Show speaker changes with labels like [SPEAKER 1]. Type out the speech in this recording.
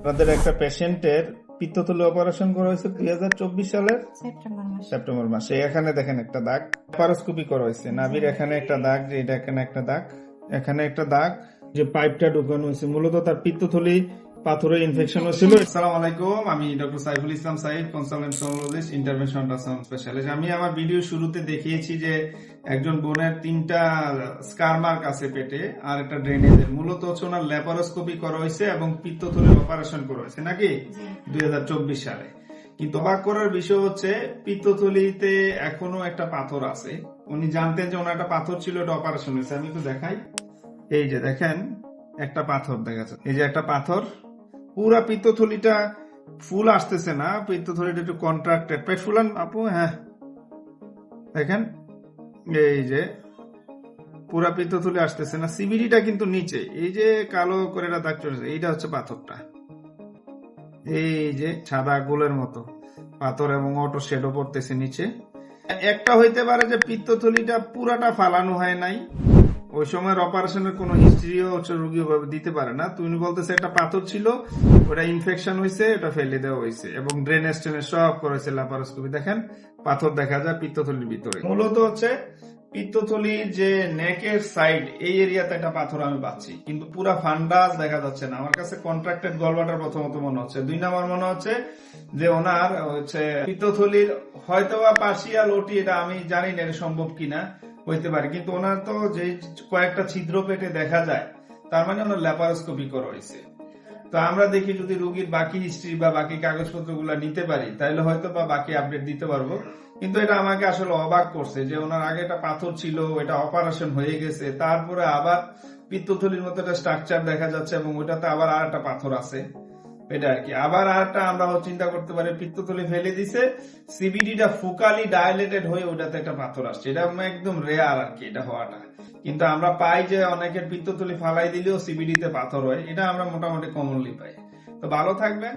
[SPEAKER 1] আমাদের একটা পেশেন্টের পিত্তথলি অপারেশন করা হয়েছে 2024 সালের সেপ্টেম্বর মাসে। এখানে দেখেন একটা দাগ, ল্যাপারোস্কোপি করা হয়েছে। নাভির এখানে একটা দাগ, যে এটা এখানে একটা দাগ, এখানে একটা দাগ, যে পাইপটা ঢুকানো হয়েছে। মূলত তার পিত্তথলি পাথরের ইনফেকশন হয়েছিল। আসসালামু আলাইকুম, আমি doctor Saiful Islam Saeed, consultant sonologist, intervention ultrasound specialist. আমি আমার ভিডিও শুরুতে দেখিয়েছি যে একজন বোনের 3টা স্কার মার্ক আছে পেটে আর একটা ড্রেনেজের। মূলত হচ্ছে ওনার ল্যাপারোস্কোপি করা হয়েছে এবং পিত্তথলির অপারেশন করা হয়েছে নাকি 2024 সালে। কিন্তু অবাক করার বিষয় হচ্ছে পিত্তথলিতে এখনো একটা পাথর আছে। উনি জানতেন যে ওনার একটা পাথর ছিল, এটা অপারেশন হয়েছে। আমি একটু দেখাই, এই যে দেখেন একটা পাথর দেখা যাচ্ছে, এই যে একটা পাথর। পুরা পিত্তথলিটা ফুল আসতেছে না, পিত্তথলিটা একটু কন্ট্রাক্টেড। পেট ফুলান আপু, হ্যাঁ দেখেন, এই যে পুরা পিত্তথলি আসতেছে না, সিবিডিটা কিন্তু নিচে, এই যে কালো করে দাগ চলেছে, এইটা হচ্ছে পাথরটা। এই যে সাদা গোলের মতো পাথর এবং অটো শেডও পড়তেছে নিচে। একটা হইতে পারে যে পিত্তথলিটা পুরাটা ফালানো হয় নাই, ওই সময়ের অপারেশনের কোনো হিস্ট্রিও হচ্ছে রোগী দিতে পারে না। তুমি বলতেছে একটা পাথর ছিল, ওটা ইনফেকশন হয়েছে, এটা ফেলে দেওয়া হয়েছে এবং ড্রেনেজ টেনেজ সব করেছে ল্যাপারোস্কোপি। দেখেন পাথর দেখা যায় পিত্তথলির ভিতরে। মূলত হচ্ছে পিত্তথলির যে নেকের সাইড, এই এরিয়াতে একটা পাথর আমি পাচ্ছি, কিন্তু পুরা ফান্ডাস দেখা যাচ্ছে না। আমার কাছে কন্ট্রাক্টেড গলব্লাডার প্রথমত মনে হচ্ছে। 2 নাম্বার মনে হচ্ছে যে ওনার হচ্ছে পিত্তথলির হয়তোবা পার্সিয়াল ওটি, এটা আমি জানি না এটা সম্ভব কিনা, হইতে পারে। কিন্তু ওনার তো যে কয়েকটা ছিদ্র পেটে দেখা যায়, তার মানে ওনার ল্যাপারোস্কোপি করা হয়েছে। তো আমরা দেখি যদি রোগীর বাকি হিস্ট্রি বা বাকি কাগজপত্র গুলা নিতে পারি, তাহলে হয়তো বা বাকি আপডেট দিতে পারবো। কিন্তু এটা আমাকে আসলে অবাক করছে যে ওনার আগে একটা পাথর ছিল, এটা অপারেশন হয়ে গেছে, তারপরে আবার পিত্তথলির মতো একটা স্ট্রাকচার দেখা যাচ্ছে এবং ওইটাতে আবার আর একটা পাথর আছে। এটা আর কি। আবার আরেকটা আমরা চিন্তা করতে পারি, পিত্তথলি ফেলে দিছে, সিবিডিটা ফোকালি ডায়ালেটেড হয়ে ওটাতে একটা পাথর আসছে। এটা একদম রেয়ার আর কি এটা হওয়াটা। কিন্তু আমরা পাই যে অনেকের পিত্তথলি ফালাই দিলেও সিবিডিতে পাথর হয়, এটা আমরা মোটামুটি কমনলি পাই। তো ভালো থাকবেন।